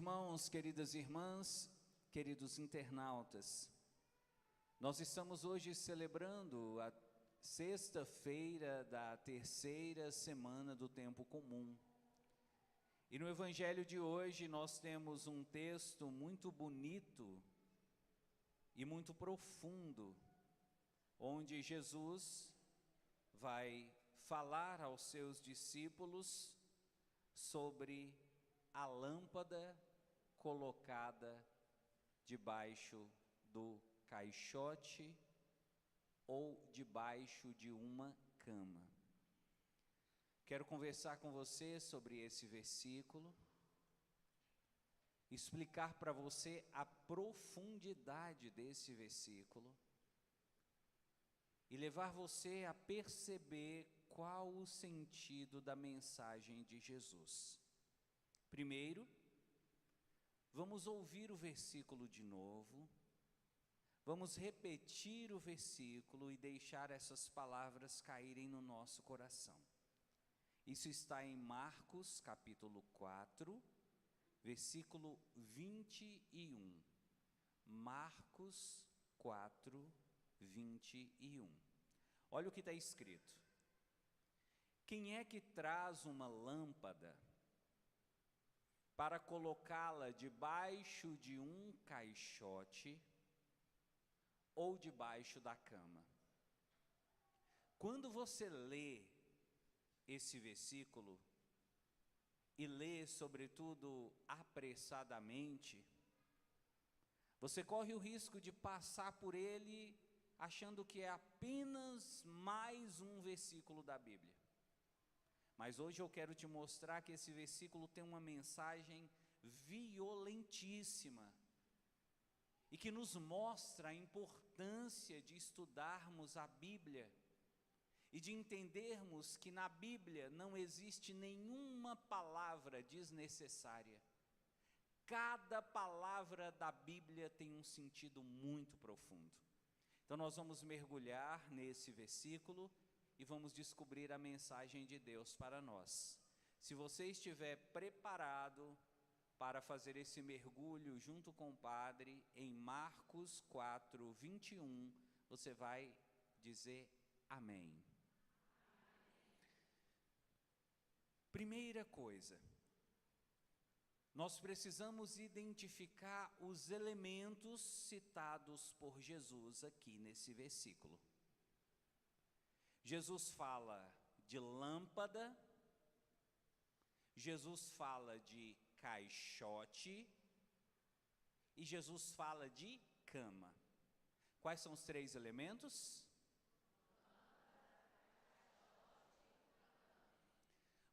irmãos, queridas irmãs, queridos internautas, nós estamos hoje celebrando a sexta-feira da terceira semana do tempo comum. E no evangelho de hoje nós temos um texto muito bonito e muito profundo, onde Jesus vai falar aos seus discípulos sobre a lâmpada colocada debaixo do caixote ou debaixo de uma cama. Quero conversar com você sobre esse versículo, explicar para você a profundidade desse versículo e levar você a perceber qual o sentido da mensagem de Jesus. Primeiro, vamos ouvir o versículo de novo, vamos repetir o versículo e deixar essas palavras caírem no nosso coração. Isso está em Marcos capítulo 4, versículo 21. Marcos 4, 21. Olha o que está escrito. Quem é que traz uma lâmpada para colocá-la debaixo de um caixote ou debaixo da cama? Quando você lê esse versículo e lê, sobretudo, apressadamente, você corre o risco de passar por ele achando que é apenas mais um versículo da Bíblia. Mas hoje eu quero te mostrar que esse versículo tem uma mensagem violentíssima e que nos mostra a importância de estudarmos a Bíblia e de entendermos que na Bíblia não existe nenhuma palavra desnecessária. Cada palavra da Bíblia tem um sentido muito profundo. Então nós vamos mergulhar nesse versículo e vamos descobrir a mensagem de Deus para nós. Se você estiver preparado para fazer esse mergulho junto com o Padre, em Marcos 4, 21, você vai dizer amém. Primeira coisa, nós precisamos identificar os elementos citados por Jesus aqui nesse versículo. Jesus fala de lâmpada, Jesus fala de caixote e Jesus fala de cama. Quais são os três elementos?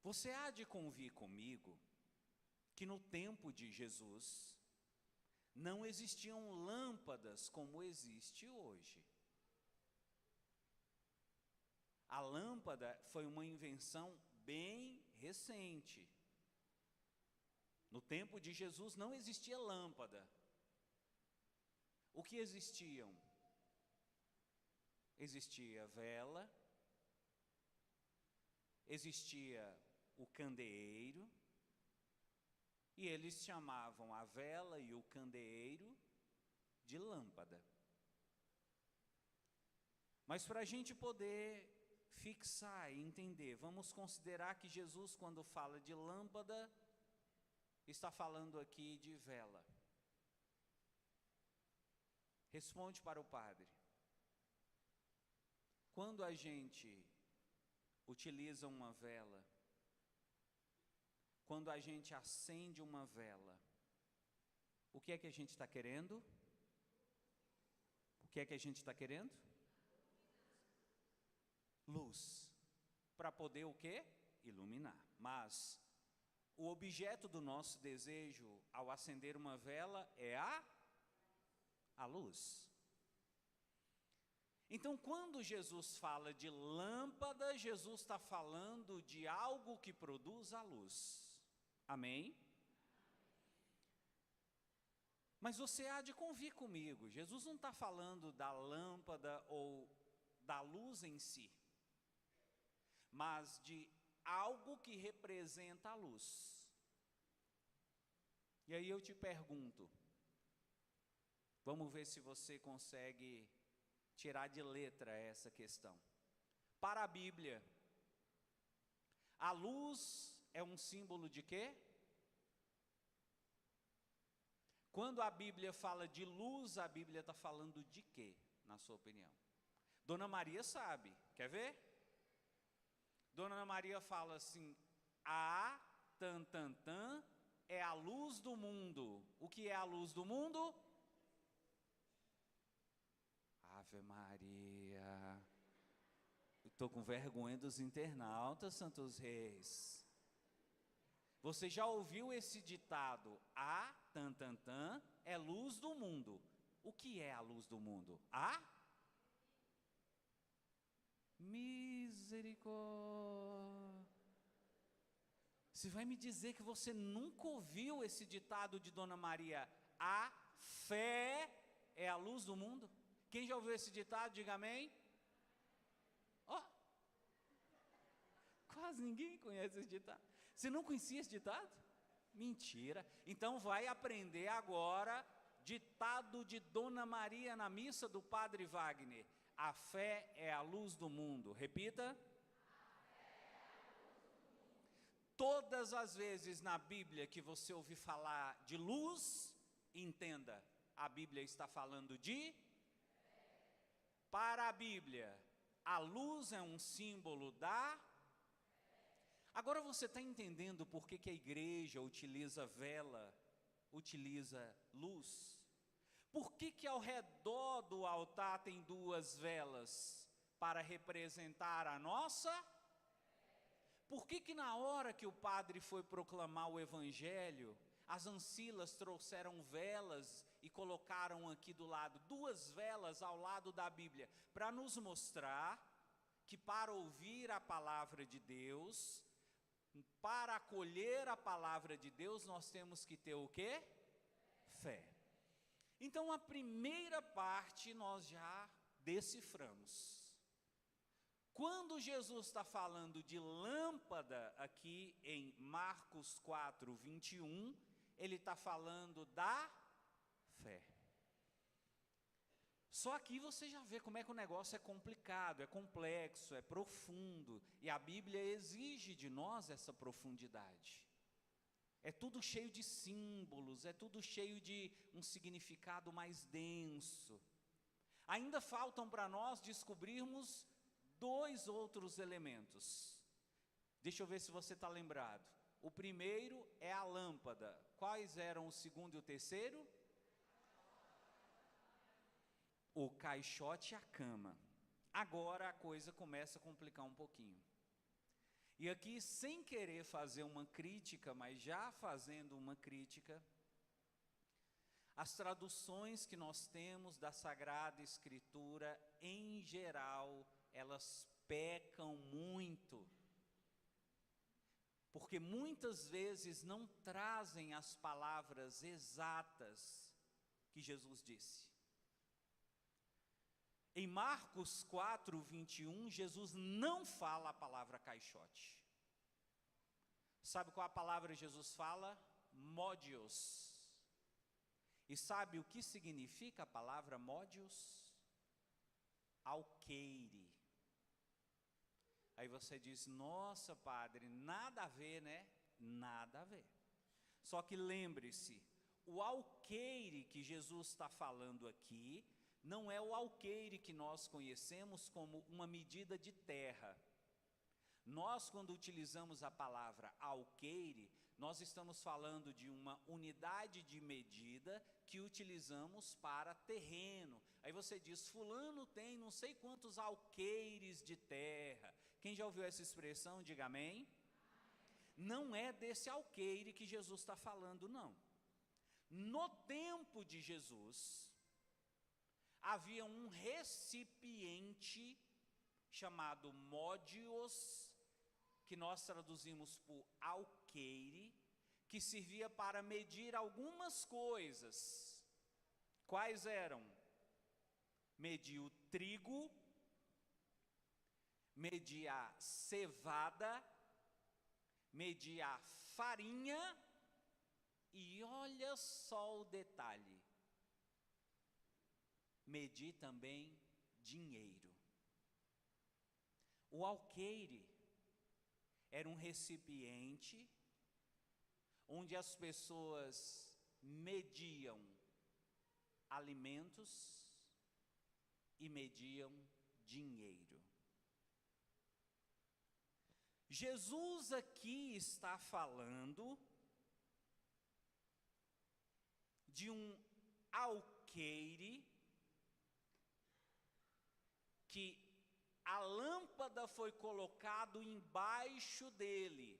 Você há de convir comigo que no tempo de Jesus não existiam lâmpadas como existe hoje. A lâmpada foi uma invenção bem recente. No tempo de Jesus não existia lâmpada. O que existiam? Existia vela, existia o candeeiro, e eles chamavam a vela e o candeeiro de lâmpada. Mas para a gente poder fixar e entender, vamos considerar que Jesus, quando fala de lâmpada, está falando aqui de vela. Responde para o Padre. Quando a gente utiliza uma vela, quando a gente acende uma vela, o que é que a gente está querendo? O que é que a gente está querendo? Luz. Para poder o quê? Iluminar. Mas o objeto do nosso desejo ao acender uma vela é a luz. Então, quando Jesus fala de lâmpada, Jesus está falando de algo que produz a luz. Amém? Mas você há de convir comigo, Jesus não está falando da lâmpada ou da luz em si, mas de algo que representa a luz. E aí eu te pergunto, vamos ver se você consegue tirar de letra essa questão. Para a Bíblia, a luz é um símbolo de quê? Quando a Bíblia fala de luz, a Bíblia está falando de quê, na sua opinião? Dona Maria sabe, quer ver? Dona Maria fala assim, a tan tan tan é a luz do mundo. O que é a luz do mundo? Ave Maria. Estou com vergonha dos internautas, Santos Reis. Você já ouviu esse ditado? A tan tan tan é luz do mundo. O que é a luz do mundo? A misericórdia. Você vai me dizer que você nunca ouviu esse ditado de Dona Maria? A fé é a luz do mundo? Quem já ouviu esse ditado, diga amém. Ó, quase ninguém conhece esse ditado. Você não conhecia esse ditado? Mentira. Então vai aprender agora ditado de Dona Maria na missa do Padre Wagner. A fé é a luz do mundo. Repita. Todas as vezes na Bíblia que você ouvir falar de luz, entenda, a Bíblia está falando de... Para a Bíblia, a luz é um símbolo da... Agora você está entendendo por que a igreja utiliza vela, utiliza luz? Por que ao redor do altar tem duas velas? Para representar a nossa... Por que na hora que o padre foi proclamar o evangelho, as ancilas trouxeram velas e colocaram aqui do lado, duas velas ao lado da Bíblia, para nos mostrar que para ouvir a palavra de Deus, para acolher a palavra de Deus, nós temos que ter o quê? Fé. Então a primeira parte nós já deciframos. Quando Jesus está falando de lâmpada aqui em Marcos 4, 21, ele está falando da fé. Só aqui você já vê como é que o negócio é complicado, é complexo, é profundo, e a Bíblia exige de nós essa profundidade. É tudo cheio de símbolos, é tudo cheio de um significado mais denso. Ainda faltam para nós descobrirmos dois outros elementos. Deixa eu ver se você está lembrado. O primeiro é a lâmpada. Quais eram o segundo e o terceiro? O caixote e a cama. Agora a coisa começa a complicar um pouquinho. E aqui, sem querer fazer uma crítica, mas já fazendo uma crítica, as traduções que nós temos da Sagrada Escritura, em geral, elas pecam muito, porque muitas vezes não trazem as palavras exatas que Jesus disse. Em Marcos 4, 21, Jesus não fala a palavra caixote. Sabe qual a palavra Jesus fala? Módios. E sabe o que significa a palavra módios? Alqueire. Aí você diz, nossa padre, nada a ver, né? Nada a ver. Só que lembre-se, o alqueire que Jesus está falando aqui, não é o alqueire que nós conhecemos como uma medida de terra. Nós, quando utilizamos a palavra alqueire, nós estamos falando de uma unidade de medida que utilizamos para terreno. Aí você diz, fulano tem não sei quantos alqueires de terra. Quem já ouviu essa expressão, diga amém. Não é desse alqueire que Jesus está falando, não. No tempo de Jesus, havia um recipiente chamado módios, que nós traduzimos por alqueire, que servia para medir algumas coisas. Quais eram? Medir o trigo, medir a cevada, medir a farinha E olha só o detalhe: medir também dinheiro. O alqueire era um recipiente onde as pessoas mediam alimentos e mediam dinheiro. Jesus aqui está falando de um alqueire que a lâmpada foi colocado embaixo dele.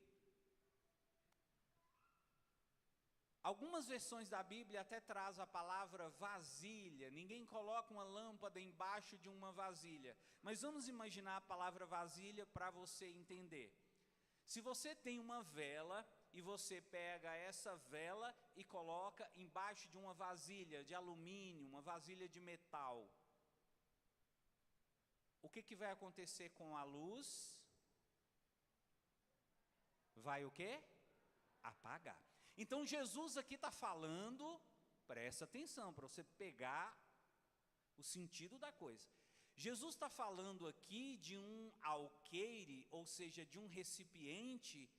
Algumas versões da Bíblia até traz a palavra vasilha. Ninguém coloca uma lâmpada embaixo de uma vasilha. Mas vamos imaginar a palavra vasilha para você entender. Se você tem uma vela e você pega essa vela e coloca embaixo de uma vasilha de alumínio, uma vasilha de metal, o que vai acontecer com a luz? Vai o quê? Apagar. Então Jesus aqui está falando, presta atenção para você pegar o sentido da coisa. Jesus está falando aqui de um alqueire, ou seja, de um recipiente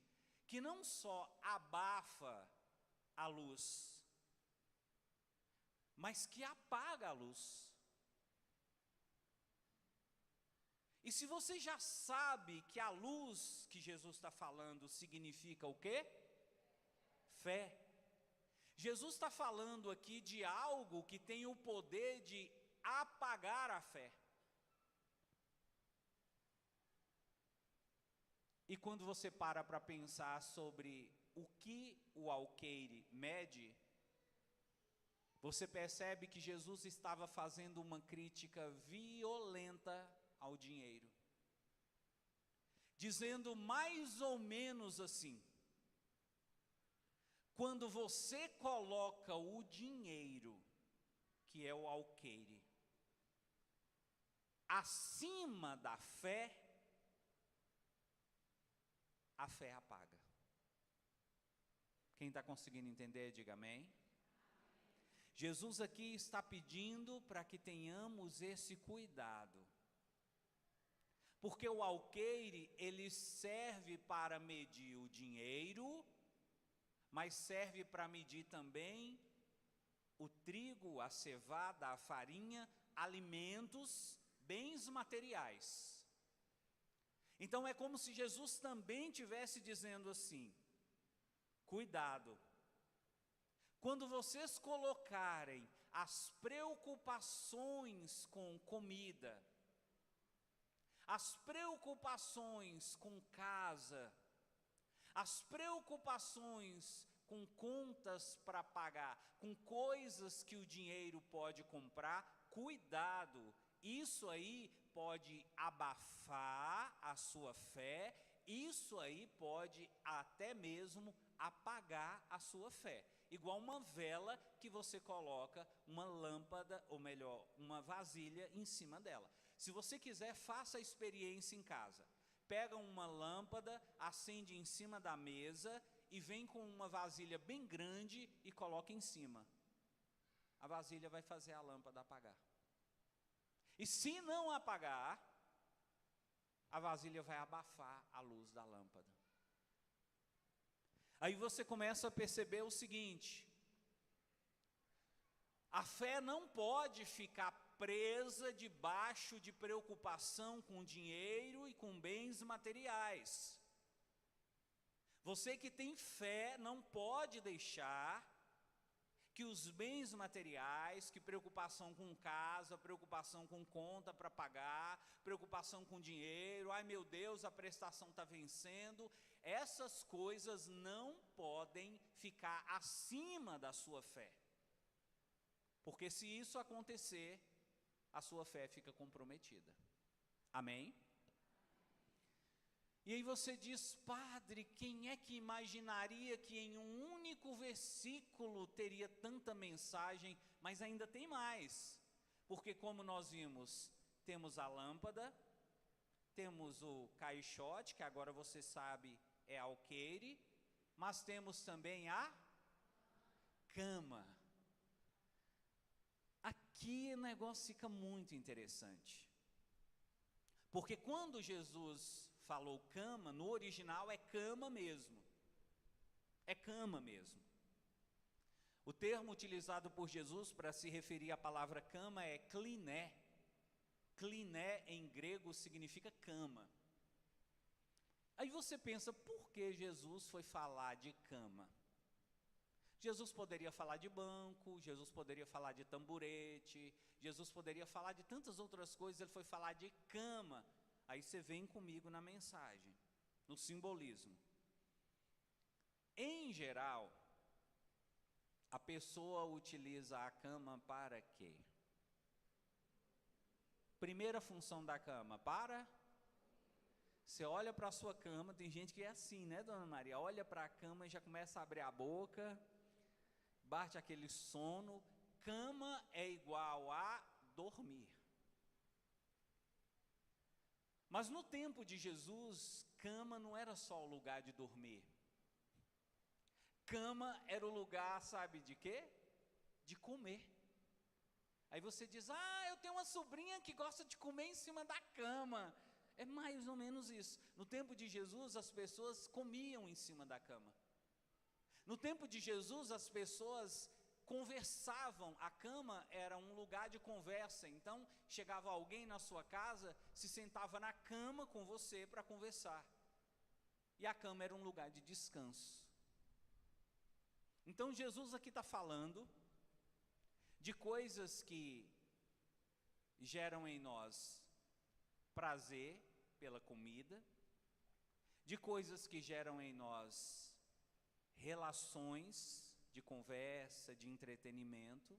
que não só abafa a luz, mas que apaga a luz. E se você já sabe que a luz que Jesus está falando significa o quê? Fé. Jesus está falando aqui de algo que tem o poder de apagar a fé. E quando você para pensar sobre o que o alqueire mede, você percebe que Jesus estava fazendo uma crítica violenta ao dinheiro, dizendo mais ou menos assim: quando você coloca o dinheiro, que é o alqueire, acima da fé, a fé apaga. Quem está conseguindo entender, diga amém. Jesus aqui está pedindo para que tenhamos esse cuidado. Porque o alqueire, ele serve para medir o dinheiro, mas serve para medir também o trigo, a cevada, a farinha, alimentos, bens materiais. Então é como se Jesus também estivesse dizendo assim: cuidado, quando vocês colocarem as preocupações com comida, as preocupações com casa, as preocupações com contas para pagar, com coisas que o dinheiro pode comprar, cuidado, isso aí pode abafar a sua fé, isso aí pode até mesmo apagar a sua fé. Igual uma vela que você coloca uma lâmpada, ou melhor, uma vasilha em cima dela. Se você quiser, faça a experiência em casa. Pega uma lâmpada, acende em cima da mesa e vem com uma vasilha bem grande e coloca em cima. A vasilha vai fazer a lâmpada apagar. E se não apagar, a vasilha vai abafar a luz da lâmpada. Aí você começa a perceber o seguinte: a fé não pode ficar presa debaixo de preocupação com dinheiro e com bens materiais. Você que tem fé não pode deixar que os bens materiais, que preocupação com casa, preocupação com conta para pagar, preocupação com dinheiro, ai meu Deus, a prestação está vencendo, essas coisas não podem ficar acima da sua fé. Porque se isso acontecer, a sua fé fica comprometida. Amém? E aí você diz: padre, quem é que imaginaria que em um único versículo teria tanta mensagem, mas ainda tem mais? Porque como nós vimos, temos a lâmpada, temos o caixote, que agora você sabe é alqueire, mas temos também a cama. Aqui o negócio fica muito interessante. Porque quando Jesus falou cama, no original é cama mesmo. É cama mesmo. O termo utilizado por Jesus para se referir à palavra cama é kliné. Kliné em grego significa cama. Aí você pensa, por que Jesus foi falar de cama? Jesus poderia falar de banco, Jesus poderia falar de tamborete, Jesus poderia falar de tantas outras coisas, ele foi falar de cama. Aí você vem comigo na mensagem, no simbolismo. Em geral, a pessoa utiliza a cama para quê? Primeira função da cama, para? Você olha para a sua cama, tem gente que é assim, né, dona Maria? Olha para a cama e já começa a abrir a boca, bate aquele sono. Cama é igual a dormir. Mas no tempo de Jesus, cama não era só o lugar de dormir. Cama era o lugar, sabe de quê? De comer. Aí você diz, eu tenho uma sobrinha que gosta de comer em cima da cama. É mais ou menos isso. No tempo de Jesus, as pessoas comiam em cima da cama. No tempo de Jesus, as pessoas conversavam. A cama era um lugar de conversa. Então, chegava alguém na sua casa, se sentava na cama com você para conversar. E a cama era um lugar de descanso. Então, Jesus aqui está falando de coisas que geram em nós prazer pela comida, de coisas que geram em nós relações de conversa, de entretenimento,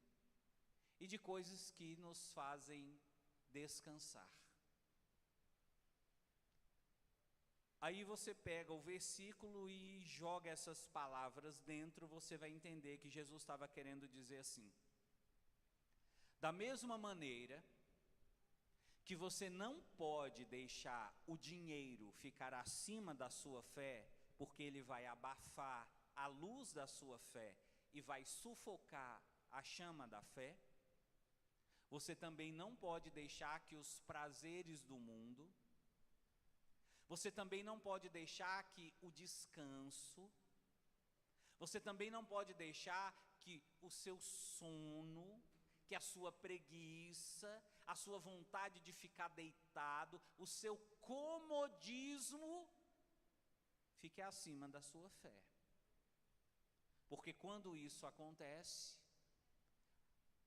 e de coisas que nos fazem descansar. Aí você pega o versículo e joga essas palavras dentro, você vai entender que Jesus estava querendo dizer assim: da mesma maneira que você não pode deixar o dinheiro ficar acima da sua fé, porque ele vai abafar a luz da sua fé e vai sufocar a chama da fé, você também não pode deixar que os prazeres do mundo, você também não pode deixar que o descanso, você também não pode deixar que o seu sono, que a sua preguiça, a sua vontade de ficar deitado, o seu comodismo, fique acima da sua fé. Porque quando isso acontece,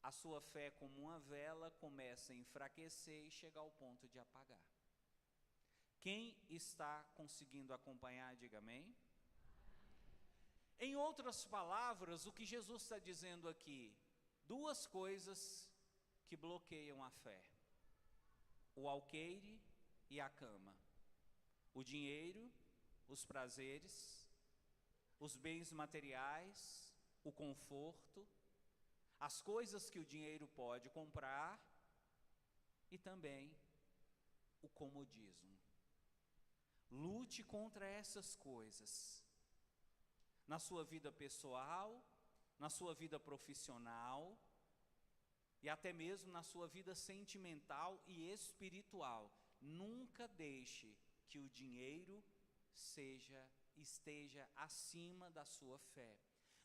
a sua fé, como uma vela, começa a enfraquecer e chega ao ponto de apagar. Quem está conseguindo acompanhar, diga amém. Em outras palavras, o que Jesus está dizendo aqui, duas coisas que bloqueiam a fé: o alqueire e a cama. O dinheiro, os prazeres, os bens materiais, o conforto, as coisas que o dinheiro pode comprar e também o comodismo. Lute contra essas coisas na sua vida pessoal, na sua vida profissional e até mesmo na sua vida sentimental e espiritual. Nunca deixe que o dinheiro esteja acima da sua fé.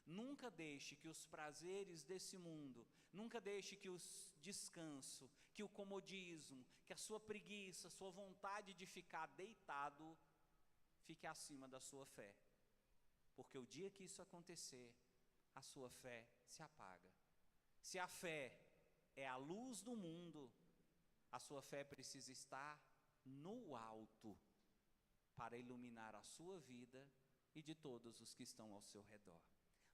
Nunca deixe que os prazeres desse mundo, nunca deixe que o descanso, que o comodismo, que a sua preguiça, a sua vontade de ficar deitado, fique acima da sua fé. Porque o dia que isso acontecer, a sua fé se apaga. Se a fé é a luz do mundo, a sua fé precisa estar no alto para iluminar a sua vida e de todos os que estão ao seu redor.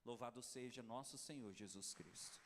Louvado seja nosso Senhor Jesus Cristo.